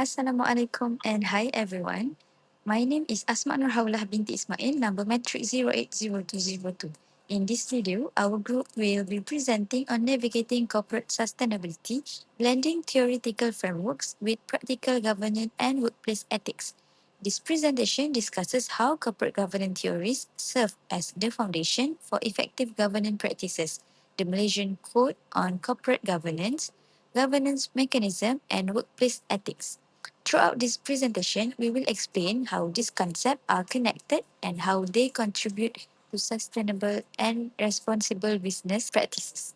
Assalamualaikum and hi everyone. My name is Asma Nurhaulah binti Ismail, number matric 080202. In this video, our group will be presenting on navigating corporate sustainability, blending theoretical frameworks with practical governance and workplace ethics. This presentation discusses how corporate governance theories serve as the foundation for effective governance practices, the Malaysian Code on Corporate Governance, governance mechanism, and workplace ethics. Throughout this presentation, we will explain how these concepts are connected and how they contribute to sustainable and responsible business practices.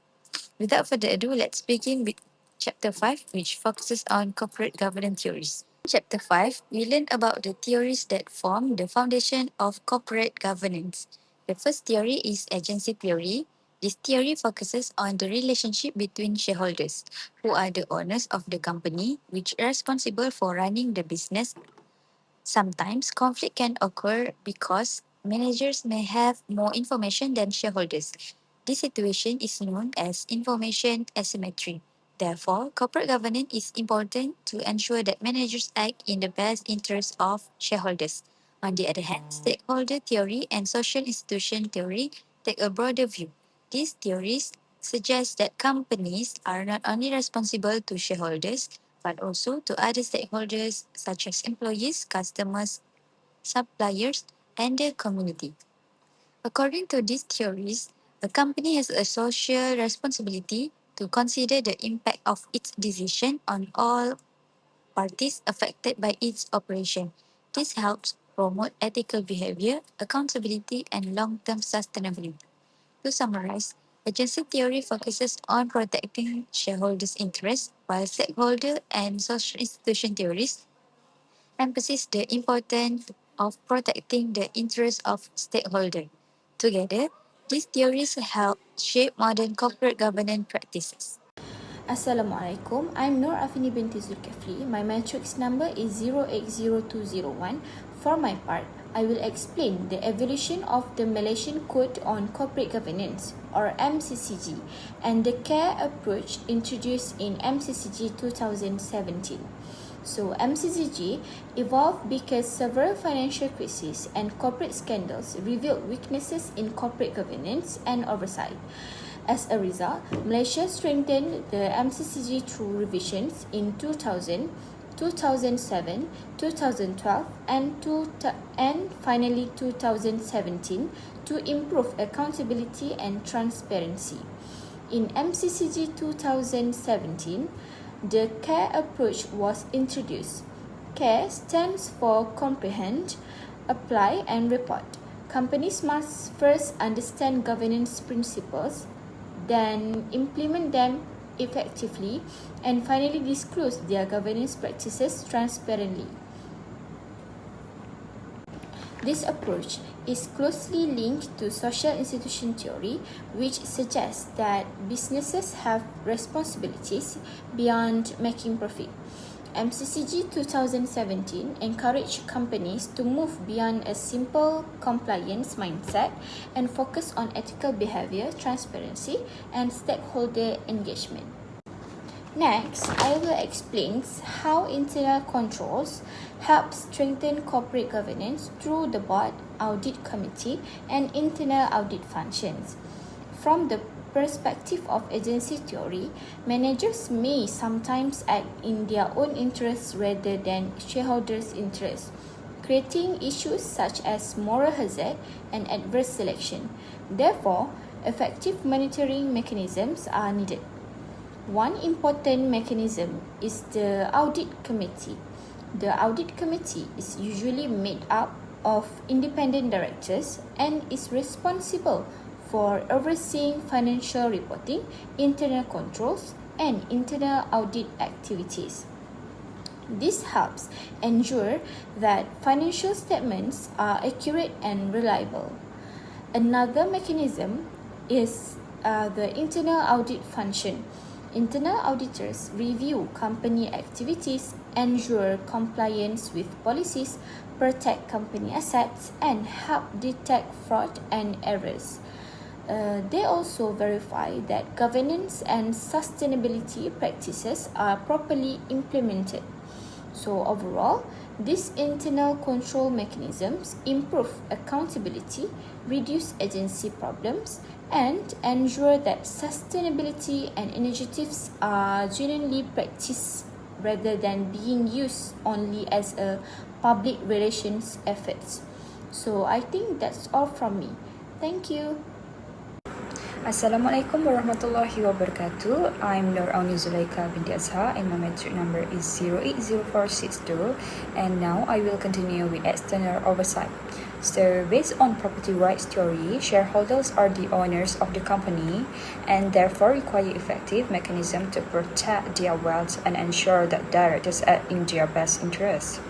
Without further ado, let's begin with Chapter 5, which focuses on corporate governance theories. In Chapter 5, we learn about the theories that form the foundation of corporate governance. The first theory is agency theory. This theory focuses on the relationship between shareholders, who are the owners of the company, which are responsible for running the business. Sometimes conflict can occur because managers may have more information than shareholders. This situation is known as information asymmetry. Therefore, corporate governance is important to ensure that managers act in the best interest of shareholders. On the other hand, stakeholder theory and social institution theory take a broader view. These theories suggest that companies are not only responsible to shareholders but also to other stakeholders such as employees, customers, suppliers, and the community. According to these theories, a company has a social responsibility to consider the impact of its decision on all parties affected by its operation. This helps promote ethical behavior, accountability, and long-term sustainability. To summarize, agency theory focuses on protecting shareholders' interests, while stakeholder and social institution theories emphasize the importance of protecting the interests of stakeholders. Together, these theories help shape modern corporate governance practices. Assalamualaikum. I'm Nur Afini binti Zulkifli. My matrix number is 080201. For my part, I will explain the evolution of the Malaysian Code on Corporate Governance or MCCG and the CARE approach introduced in MCCG 2017. So MCCG evolved because several financial crises and corporate scandals revealed weaknesses in corporate governance and oversight. As a result, Malaysia strengthened the MCCG through revisions in 2000, 2007, 2012, and finally 2017 to improve accountability and transparency. In MCCG 2017, the CARE approach was introduced. CARE stands for Comprehend, Apply and Report. Companies must first understand governance principles, then implement them effectively, and finally disclose their governance practices transparently. This approach is closely linked to social institution theory, which suggests that businesses have responsibilities beyond making profit. MCCG 2017 encouraged companies to move beyond a simple compliance mindset and focus on ethical behavior, transparency, and stakeholder engagement. Next, I will explain how internal controls help strengthen corporate governance through the board, audit committee, and internal audit functions. From the perspective of agency theory, managers may sometimes act in their own interests rather than shareholders' interests, creating issues such as moral hazard and adverse selection. Therefore, effective monitoring mechanisms are needed. One important mechanism is the audit committee. The audit committee is usually made up of independent directors and is responsible for overseeing financial reporting, internal controls, and internal audit activities. This helps ensure that financial statements are accurate and reliable. Another mechanism is the internal audit function. Internal auditors review company activities, ensure compliance with policies, protect company assets, and help detect fraud and errors. They also verify that governance and sustainability practices are properly implemented. So overall, these internal control mechanisms improve accountability, reduce agency problems, and ensure that sustainability and initiatives are genuinely practiced rather than being used only as a public relations efforts. So I think that's all from me. Thank you. Assalamualaikum warahmatullahi wabarakatuh. I'm Nur Auni Zulaika binti Azhar and my metric number is 080462, and now I will continue with external oversight. So based on property rights theory, shareholders are the owners of the company and therefore require effective mechanism to protect their wealth and ensure that directors act in their best interest.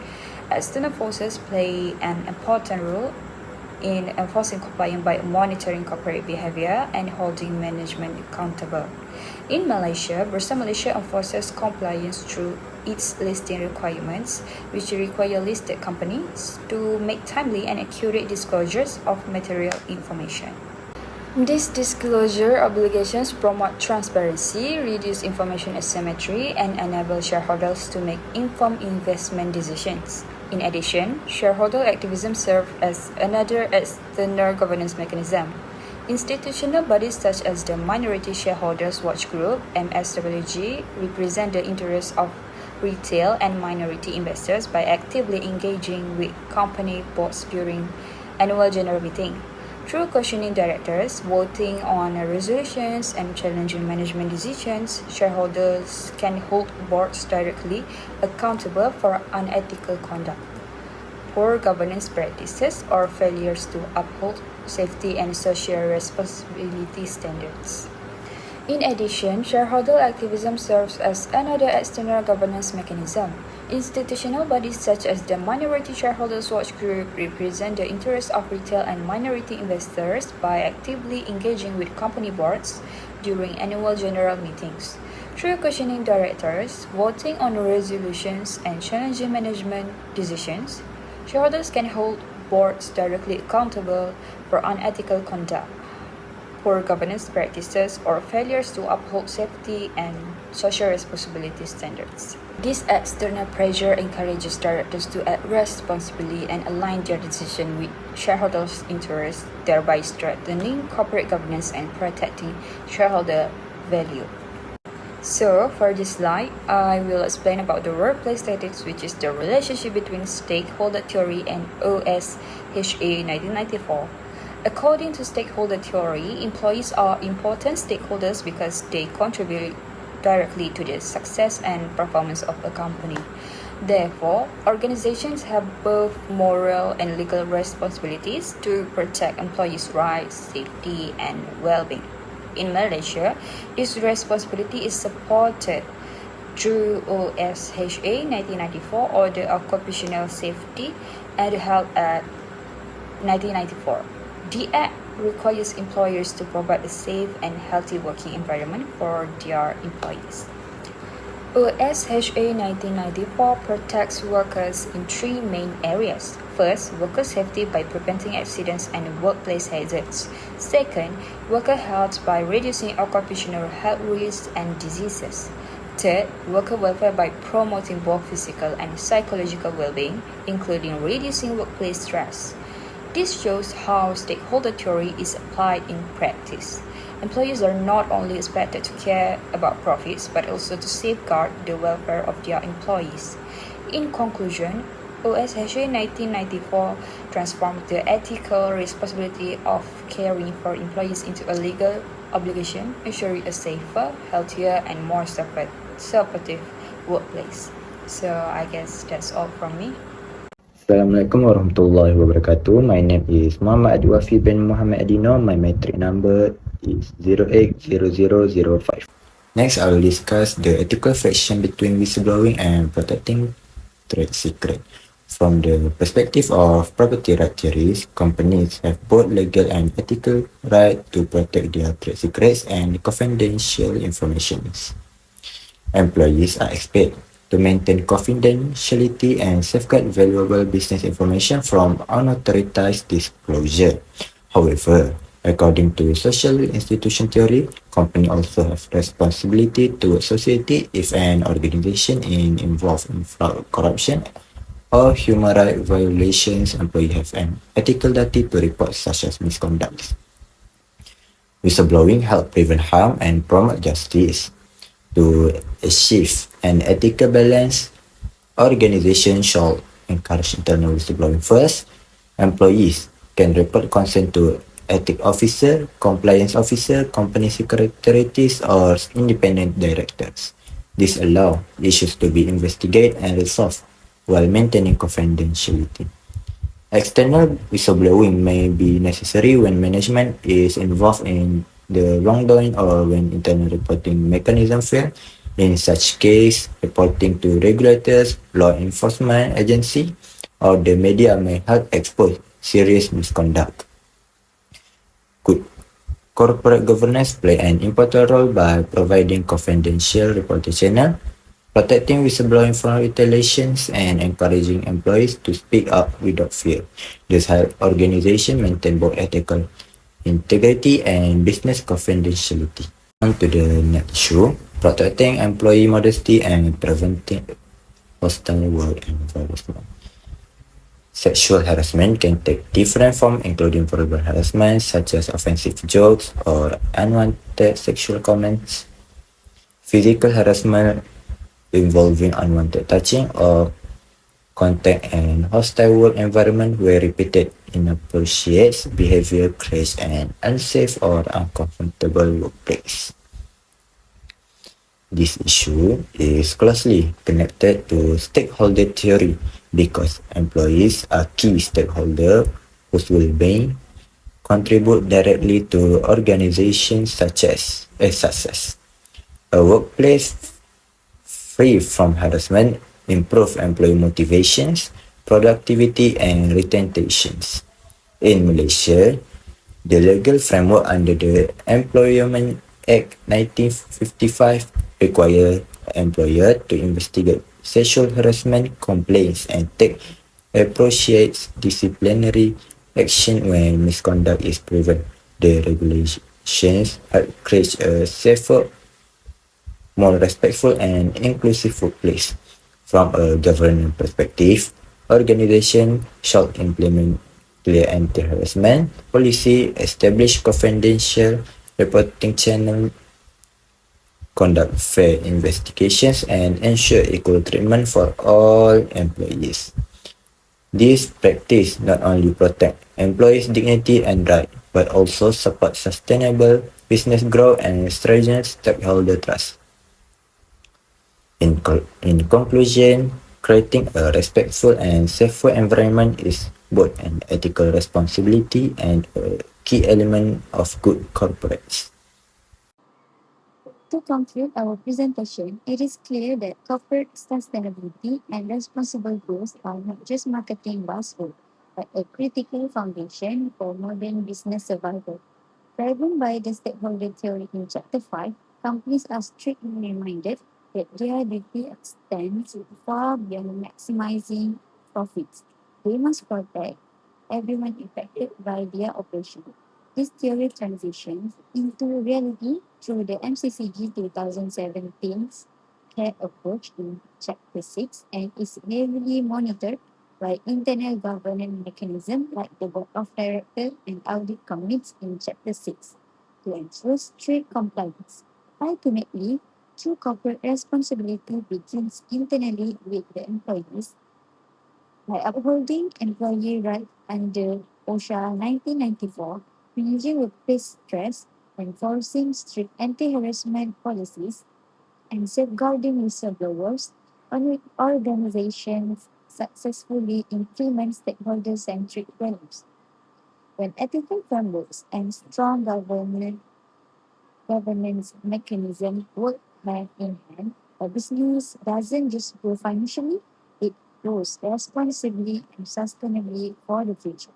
External forces play an important role in enforcing compliance by monitoring corporate behavior and holding management accountable. In Malaysia, Bursa Malaysia enforces compliance through its listing requirements, which require listed companies to make timely and accurate disclosures of material information. These disclosure obligations promote transparency, reduce information asymmetry, and enable shareholders to make informed investment decisions. In addition, shareholder activism serves as another external governance mechanism. Institutional bodies such as the Minority Shareholders Watch Group (MSWG) represent the interests of retail and minority investors by actively engaging with company boards during annual general meeting. Through questioning directors, voting on resolutions, and challenging management decisions, shareholders can hold boards directly accountable for unethical conduct, poor governance practices, or failures to uphold safety and social responsibility standards. In addition, shareholder activism serves as another external governance mechanism. Institutional bodies such as the Minority Shareholders Watch Group represent the interests of retail and minority investors by actively engaging with company boards during annual general meetings. Through questioning directors, voting on resolutions, and challenging management decisions, shareholders can hold boards directly accountable for unethical conduct, poor governance practices, or failures to uphold safety and social responsibility standards. This external pressure encourages directors to act responsibly and align their decision with shareholders' interests, thereby strengthening corporate governance and protecting shareholder value. So, for this slide, I will explain about the workplace ethics, which is the relationship between stakeholder theory and OSHA 1994. According to stakeholder theory, employees are important stakeholders because they contribute directly to the success and performance of a company. Therefore, organizations have both moral and legal responsibilities to protect employees' rights, safety, and well-being. In Malaysia, this responsibility is supported through OSHA 1994 or the Occupational Safety and Health Act 1994. The Act requires employers to provide a safe and healthy working environment for their employees. OSHA 1994 protects workers in three main areas. First, worker safety by preventing accidents and workplace hazards. Second, worker health by reducing occupational health risks and diseases. Third, worker welfare by promoting both physical and psychological well-being, including reducing workplace stress. This shows how stakeholder theory is applied in practice. Employees are not only expected to care about profits, but also to safeguard the welfare of their employees. In conclusion, OSHA 1994 transformed the ethical responsibility of caring for employees into a legal obligation, ensuring a safer, healthier, and more supportive workplace. So I guess that's all from me. Assalamualaikum warahmatullahi wabarakatuh. My name is Muhammad Adwafi bin Muhammad Adino. My metric number is 080005. Next, I will discuss the ethical friction between whistleblowing and protecting trade secret. From the perspective of property right theories, companies have both legal and ethical right to protect their trade secrets and confidential information. Employees are expected to maintain confidentiality and safeguard valuable business information from unauthorized disclosure. However, According to social institution theory, company also have responsibility towards society if an organization is involved in fraud, corruption, or human rights violations. Employees have an ethical duty to report such as misconduct. Whistleblowing helps prevent harm and promote justice. To achieve an ethical balance, organization should encourage internal whistleblowing first. Employees can report concern to ethics officer, compliance officer, company secretaries, or independent directors. This allows issues to be investigated and resolved while maintaining confidentiality. External whistleblowing may be necessary when management is involved in the wrongdoing or when internal reporting mechanisms fail. In such case, reporting to regulators, law enforcement agency, or the media may help expose serious misconduct. Good corporate governance play an important role by providing confidential reporting channel, protecting whistleblowing from retaliations, and encouraging employees to speak up without fear. This helps organizations maintain both ethical integrity and business confidentiality. On to the next issue, protecting employee modesty and preventing hostile work environment. Sexual harassment can take different forms, including verbal harassment, such as offensive jokes or unwanted sexual comments, physical harassment involving unwanted touching or contact, and hostile work environment where repeated inappropriate behavior creates an unsafe or uncomfortable workplace. This issue is closely connected to stakeholder theory because employees are key stakeholders whose well-being contribute directly to organizations such as a success. A workplace free from harassment improve employee motivations, productivity, and retentions. In Malaysia, the legal framework under the Employment Act 1955 requires employer to investigate sexual harassment complaints and take appropriate disciplinary action when misconduct is proven. The regulations help create a safer, more respectful, and inclusive workplace. From a governance perspective, organizations should implement clear anti-harassment policy, establish confidential reporting channel, conduct fair investigations, and ensure equal treatment for all employees. This practice not only protect employees' dignity and right, but also support sustainable business growth and strengthen stakeholder trust. In conclusion, creating a respectful and safer environment is both an ethical responsibility and a key element of good corporates. To conclude our presentation, it is clear that corporate sustainability and responsible growth are not just marketing buzzwords, but a critical foundation for modern business survival. Driven by the stakeholder theory in Chapter 5, companies are strictly reminded that their duty extends far beyond maximizing profits. They must protect everyone affected by their operation. This theory transitions into reality through the MCCG 2017's CARE approach in Chapter 6 and is heavily monitored by internal governance mechanisms like the Board of Directors and Audit Committees in Chapter 6 to ensure strict compliance. Ultimately, true corporate responsibility begins internally with the employees by upholding employee rights under OSHA 1994, managing workplace stress, enforcing strict anti-harassment policies, and safeguarding whistleblowers, organizations successfully implement stakeholder-centric values. When ethical frameworks and strong governance mechanisms work hand in hand, a business doesn't just grow financially, it grows responsibly and sustainably for the future.